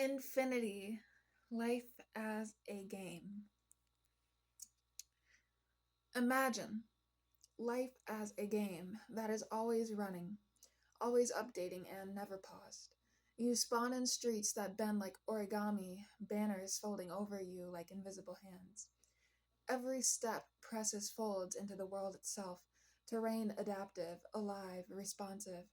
Infinity, life as a game. Imagine life as a game that is always running, always updating, and never paused. You spawn in streets that bend like origami, banners folding over you like invisible hands. Every step presses folds into the world itself, terrain adaptive, alive, responsive.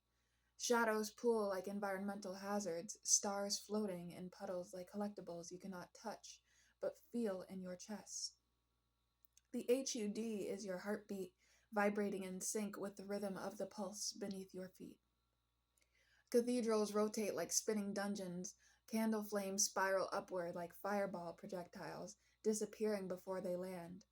Shadows pool like environmental hazards, stars floating in puddles like collectibles you cannot touch, but feel in your chest. The HUD is your heartbeat, vibrating in sync with the rhythm of the pulse beneath your feet. Cathedrals rotate like spinning dungeons, candle flames spiral upward like fireball projectiles, disappearing before they land.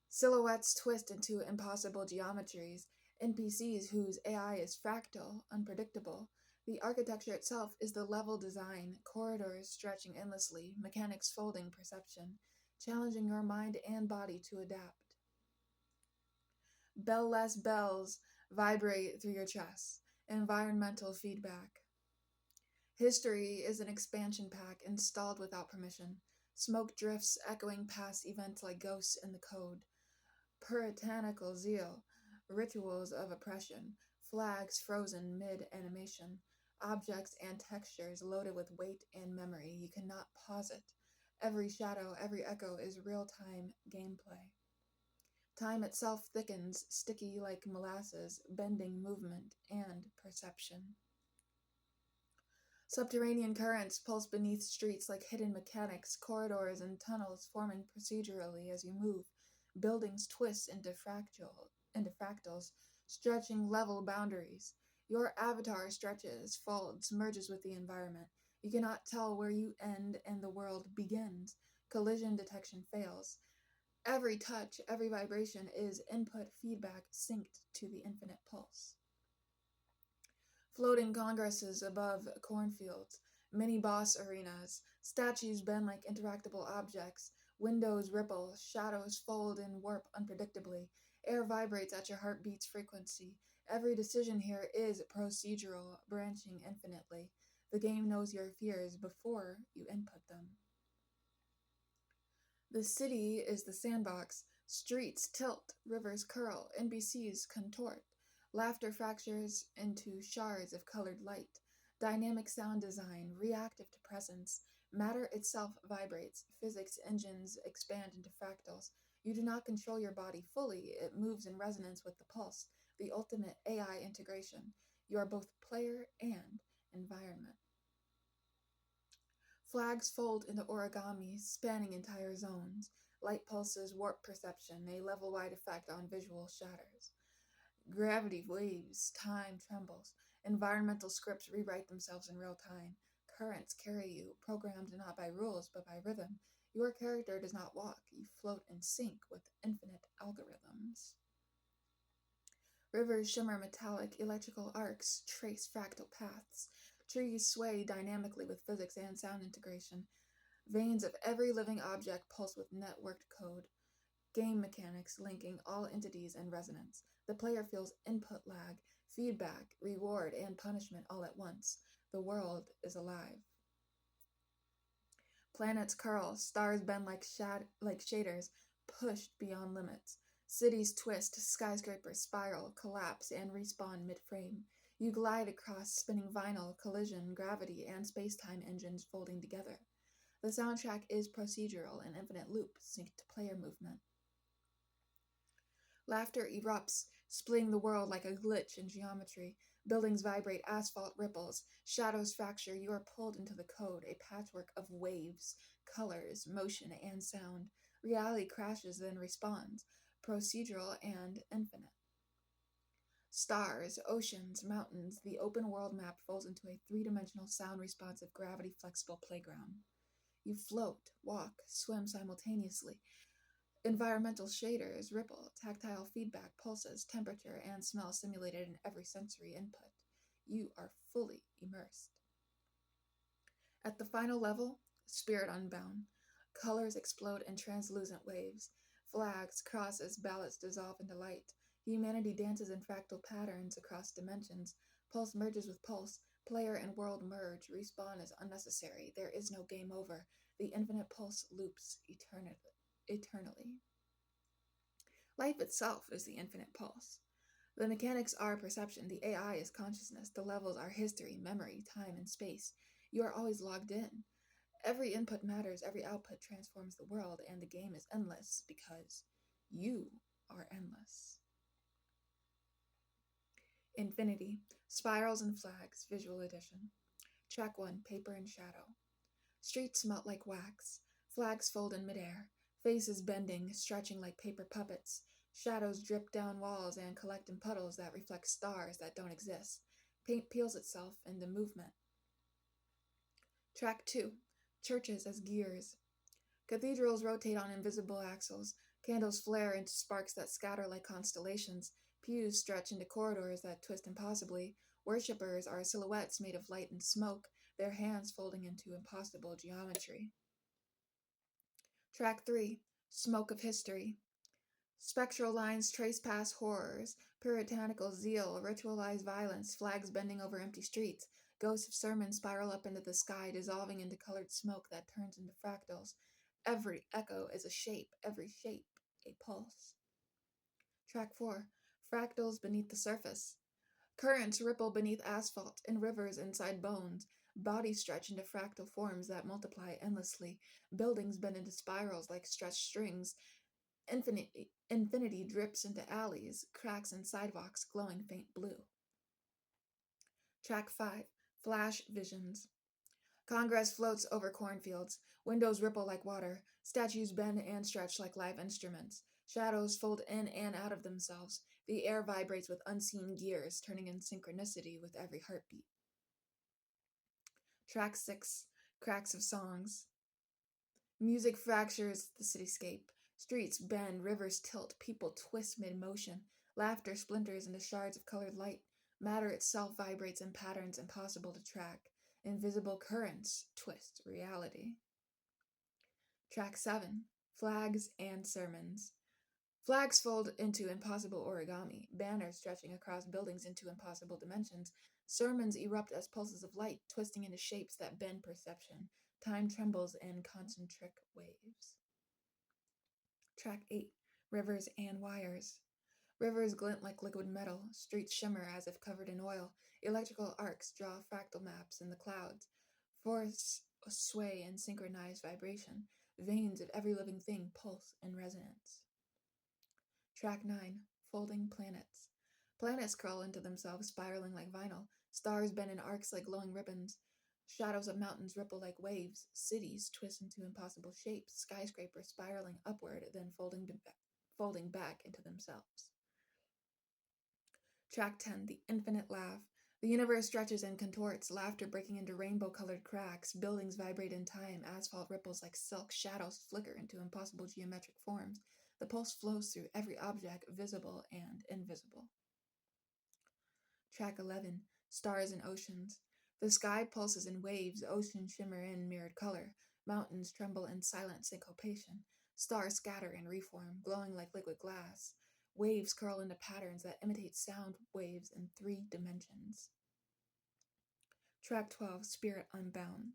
Silhouettes twist into impossible geometries, NPCs whose AI is fractal, unpredictable. The architecture itself is the level design, corridors stretching endlessly, mechanics folding perception, challenging your mind and body to adapt. Bell-less bells vibrate through your chest, environmental feedback. History is an expansion pack installed without permission. Smoke drifts echoing past events like ghosts in the code. Puritanical zeal, rituals of oppression, flags frozen mid animation, objects and textures loaded with weight and memory. You cannot pause it. Every shadow, every echo is real time gameplay. Time itself thickens, sticky like molasses, bending movement and perception. Subterranean currents pulse beneath streets like hidden mechanics, corridors and tunnels forming procedurally as you move. Buildings twist into fractals, stretching level boundaries. Your avatar stretches, folds, merges with the environment. You cannot tell where you end and the world begins. Collision detection fails. Every touch, every vibration is input feedback synced to the infinite pulse. Floating congresses above cornfields, mini boss arenas, statues bend like interactable objects, windows ripple, shadows fold and warp unpredictably, air vibrates at your heartbeat's frequency. Every decision here is procedural, branching infinitely. The game knows your fears before you input them. The city is the sandbox. Streets tilt, rivers curl, NPCs contort. Laughter fractures into shards of colored light. Dynamic sound design, reactive to presence. Matter itself vibrates. Physics engines expand into fractals. You do not control your body fully. It moves in resonance with the pulse, the ultimate AI integration. You are both player and environment. Flags fold into origami, spanning entire zones. Light pulses warp perception, a level-wide effect on visual shatters. Gravity waves, time trembles. Environmental scripts rewrite themselves in real time. Currents carry you, programmed not by rules but by rhythm. Your character does not walk, you float in sync with infinite algorithms. Rivers shimmer metallic, electrical arcs trace fractal paths. Trees sway dynamically with physics and sound integration. Veins of every living object pulse with networked code. Game mechanics linking all entities in resonance. The player feels input lag, feedback, reward, and punishment all at once. The world is alive. Planets curl, stars bend like shaders, pushed beyond limits. Cities twist, skyscrapers spiral, collapse, and respawn mid-frame. You glide across spinning vinyl, collision, gravity, and space-time engines folding together. The soundtrack is procedural, an infinite loop synced to player movement. Laughter erupts, splitting the world like a glitch in geometry. Buildings vibrate, asphalt ripples, shadows fracture. You are pulled into the code, a patchwork of waves, colors, motion, and sound. Reality crashes, then responds, procedural and infinite. Stars, oceans, mountains, the open world map folds into a three-dimensional sound-responsive gravity-flexible playground. You float, walk, swim simultaneously. Environmental shaders ripple, tactile feedback, pulses, temperature, and smell simulated in every sensory input. You are fully immersed. At the final level, spirit unbound. Colors explode in translucent waves. Flags, crosses, ballots dissolve into light. Humanity dances in fractal patterns across dimensions. Pulse merges with pulse. Player and world merge. Respawn is unnecessary. There is no game over. The infinite pulse loops eternally. Life itself is the infinite pulse. The mechanics are perception, the AI is consciousness, the levels are history, memory, time, and space. You are always logged in. Every input matters, every output transforms the world, and the game is endless because you are endless. Infinity, Spirals and Flags, Visual Edition. Track 1, Paper and Shadow. Streets melt like wax, flags fold in midair, faces bending, stretching like paper puppets. Shadows drip down walls and collect in puddles that reflect stars that don't exist. Paint peels itself into movement. Track 2, Churches as Gears. Cathedrals rotate on invisible axles. Candles flare into sparks that scatter like constellations. Pews stretch into corridors that twist impossibly. Worshippers are silhouettes made of light and smoke, their hands folding into impossible geometry. Track 3, Smoke of History. Spectral lines trace past horrors, puritanical zeal, ritualized violence, flags bending over empty streets. Ghosts of sermons spiral up into the sky, dissolving into colored smoke that turns into fractals. Every echo is a shape, every shape a pulse. Track 4, Fractals beneath the surface. Currents ripple beneath asphalt, in rivers inside bones. Bodies stretch into fractal forms that multiply endlessly. Buildings bend into spirals like stretched strings. Infinity drips into alleys, cracks in sidewalks glowing faint blue. Track 5, Flash Visions. Congress floats over cornfields. Windows ripple like water. Statues bend and stretch like live instruments. Shadows fold in and out of themselves. The air vibrates with unseen gears, turning in synchronicity with every heartbeat. Track 6, Cracks of Songs. Music fractures the cityscape. Streets bend, rivers tilt, people twist mid-motion. Laughter splinters into shards of colored light. Matter itself vibrates in patterns impossible to track. Invisible currents twist reality. Track 7, Flags and Sermons. Flags fold into impossible origami, banners stretching across buildings into impossible dimensions. Sermons erupt as pulses of light, twisting into shapes that bend perception. Time trembles in concentric waves. Track 8, Rivers and Wires. Rivers glint like liquid metal, streets shimmer as if covered in oil. Electrical arcs draw fractal maps in the clouds. Forests sway in synchronized vibration. Veins of every living thing pulse in resonance. Track 9, Folding Planets. Planets curl into themselves, spiraling like vinyl. Stars bend in arcs like glowing ribbons. Shadows of mountains ripple like waves. Cities twist into impossible shapes. Skyscrapers spiraling upward, then folding back into themselves. Track 10, The Infinite Laugh. The universe stretches and contorts, laughter breaking into rainbow-colored cracks. Buildings vibrate in time, asphalt ripples like silk, shadows flicker into impossible geometric forms. The pulse flows through every object, visible and invisible. Track 11, Stars and Oceans. The sky pulses in waves, oceans shimmer in mirrored color. Mountains tremble in silent syncopation. Stars scatter and reform, glowing like liquid glass. Waves curl into patterns that imitate sound waves in 3 dimensions. Track 12, Spirit Unbound.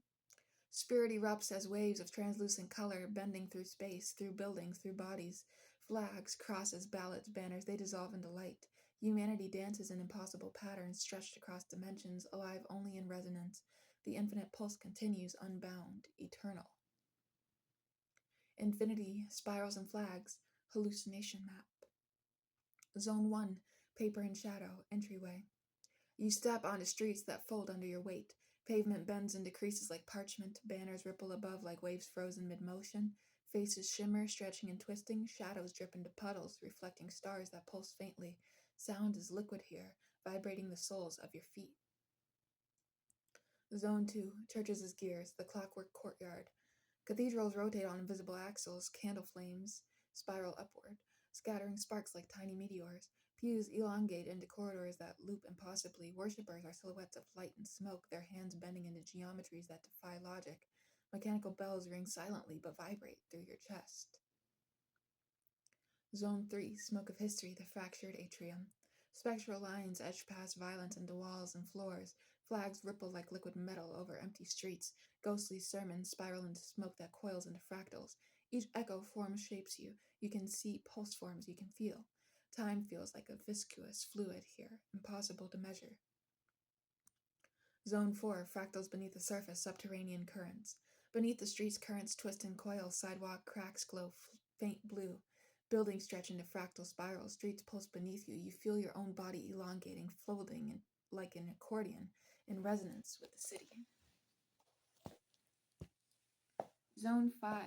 Spirit erupts as waves of translucent color, bending through space, through buildings, through bodies. Flags, crosses, ballots, banners, they dissolve into light. Humanity dances in impossible patterns stretched across dimensions, alive only in resonance. The infinite pulse continues, unbound, eternal. Infinity, Spirals and Flags, Hallucination Map. Zone 1, Paper and Shadow, Entryway. You step onto streets that fold under your weight. Pavement bends into creases like parchment. Banners ripple above like waves frozen mid-motion. Faces shimmer, stretching and twisting. Shadows drip into puddles, reflecting stars that pulse faintly. Sound is liquid here, vibrating the soles of your feet. Zone 2, Churches as Gears, the Clockwork Courtyard. Cathedrals rotate on invisible axles. Candle flames spiral upward, scattering sparks like tiny meteors. Pews elongate into corridors that loop impossibly. Worshippers are silhouettes of light and smoke, their hands bending into geometries that defy logic. Mechanical bells ring silently but vibrate through your chest. Zone 3, Smoke of History, the Fractured Atrium. Spectral lines edge past violence into walls and floors. Flags ripple like liquid metal over empty streets. Ghostly sermons spiral into smoke that coils into fractals. Each echo form shapes you. You can see pulse forms you can feel. Time feels like a viscous fluid here, impossible to measure. Zone 4, fractals beneath the surface, subterranean currents. Beneath the streets, currents twist and coil, sidewalk cracks glow faint blue. Buildings stretch into fractal spirals, streets pulse beneath you. You feel your own body elongating, folding like an accordion in resonance with the city. Zone 5,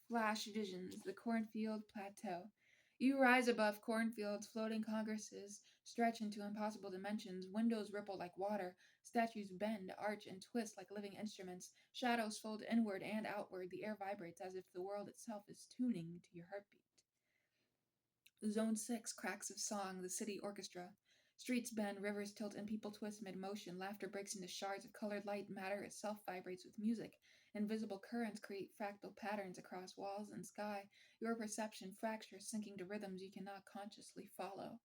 flash visions, the cornfield plateau. You rise above cornfields, floating congresses stretch into impossible dimensions, windows ripple like water, statues bend, arch, and twist like living instruments, shadows fold inward and outward, the air vibrates as if the world itself is tuning to your heartbeat. Zone 6, cracks of song, the city orchestra. Streets bend, rivers tilt, and people twist mid-motion. Laughter breaks into shards of colored light. Matter itself vibrates with music. Invisible currents create fractal patterns across walls and sky. Your perception fractures, sinking to rhythms you cannot consciously follow.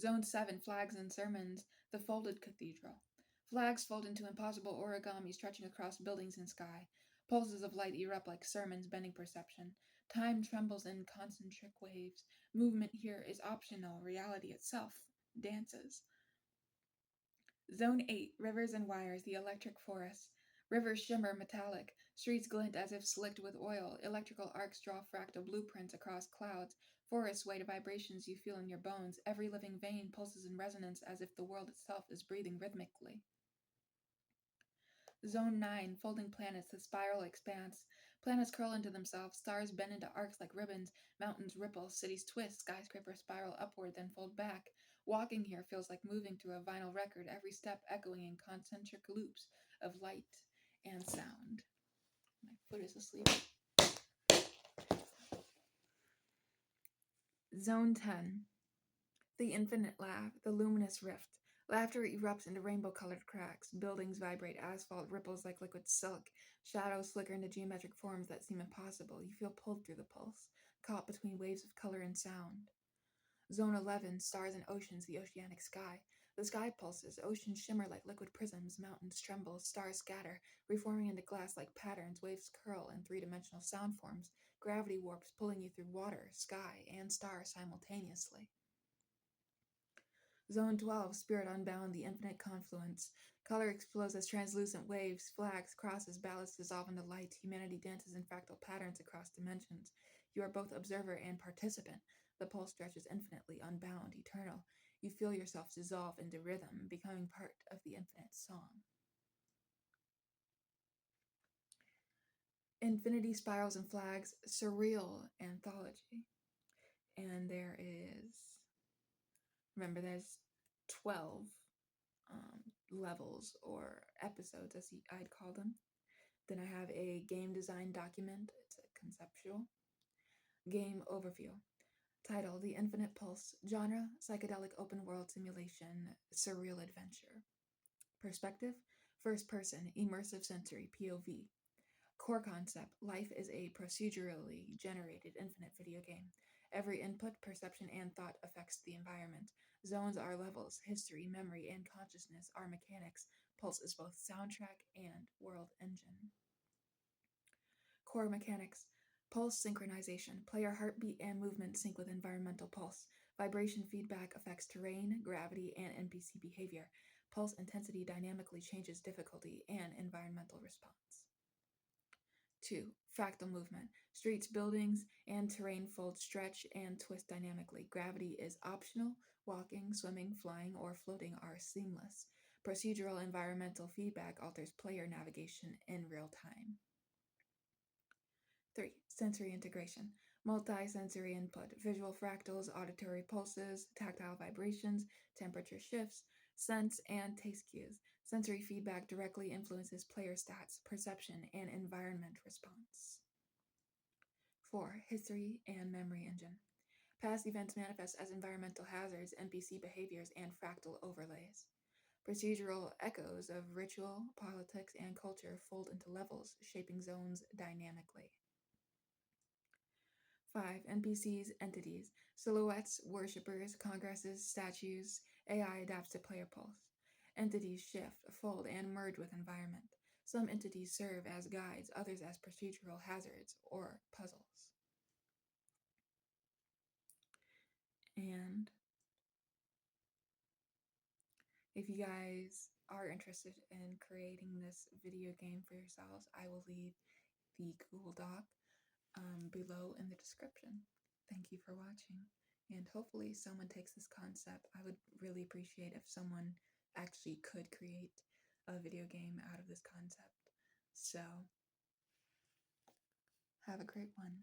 Zone 7, flags and sermons, the folded cathedral. Flags fold into impossible origami stretching across buildings and sky. Pulses of light erupt like sermons, bending perception. Time trembles in concentric waves. Movement here is optional. Reality itself dances. Zone 8, rivers and wires, the electric forest. Rivers shimmer metallic. Streets glint as if slicked with oil. Electrical arcs draw fractal blueprints across clouds. Forests sway to vibrations you feel in your bones. Every living vein pulses in resonance as if the world itself is breathing rhythmically. Zone 9, folding planets, the spiral expanse. Planets curl into themselves, stars bend into arcs like ribbons, mountains ripple, cities twist, skyscrapers spiral upward, then fold back. Walking here feels like moving through a vinyl record, every step echoing in concentric loops of light and sound. My foot is asleep. Zone 10, the infinite laugh, the luminous rift. Laughter erupts into rainbow-colored cracks. Buildings vibrate, asphalt ripples like liquid silk. Shadows flicker into geometric forms that seem impossible. You feel pulled through the pulse, caught between waves of color and sound. Zone 11, stars and oceans, the oceanic sky. The sky pulses, oceans shimmer like liquid prisms, mountains tremble, stars scatter, reforming into glass-like patterns, waves curl in three-dimensional sound forms, gravity warps pulling you through water, sky, and stars simultaneously. Zone 12, Spirit Unbound, the infinite confluence. Color explodes as translucent waves, flags, crosses, ballasts dissolve into light. Humanity dances in fractal patterns across dimensions. You are both observer and participant. The pulse stretches infinitely, unbound, eternal. You feel yourself dissolve into rhythm, becoming part of the infinite song. Infinity Spirals and Flags, Surreal Anthology. And there's 12 levels or episodes, as I'd call them. Then I have a game design document. It's a conceptual game overview. Title: The Infinite Pulse. Genre: psychedelic open world simulation, surreal adventure. Perspective: first person, immersive sensory, POV. Core concept: life is a procedurally generated infinite video game. Every input, perception, and thought affects the environment. Zones are levels. History, memory, and consciousness are mechanics. Pulse is both soundtrack and world engine. Core mechanics: pulse synchronization. Player heartbeat and movement sync with environmental pulse. Vibration feedback affects terrain, gravity, and NPC behavior. Pulse intensity dynamically changes difficulty and environmental response. 2. Fractal movement. Streets, buildings, and terrain fold, stretch, and twist dynamically. Gravity is optional. Walking, swimming, flying, or floating are seamless. Procedural environmental feedback alters player navigation in real time. 3. Sensory integration. Multi-sensory input. Visual fractals, auditory pulses, tactile vibrations, temperature shifts, sense and taste cues. Sensory feedback directly influences player stats, perception, and environment response. 4. History and memory engine. Past events manifest as environmental hazards, NPC behaviors, and fractal overlays. Procedural echoes of ritual, politics, and culture fold into levels, shaping zones dynamically. 5. NPCs, entities, silhouettes, worshippers, congresses, statues. AI adapts to player pulse. Entities shift, fold, and merge with environment. Some entities serve as guides, others as procedural hazards or puzzles. And if you guys are interested in creating this video game for yourselves, I will leave the Google Doc below in the description. Thank you for watching, and hopefully someone takes this concept. I would really appreciate if someone actually could create a video game out of this concept. So, have a great one.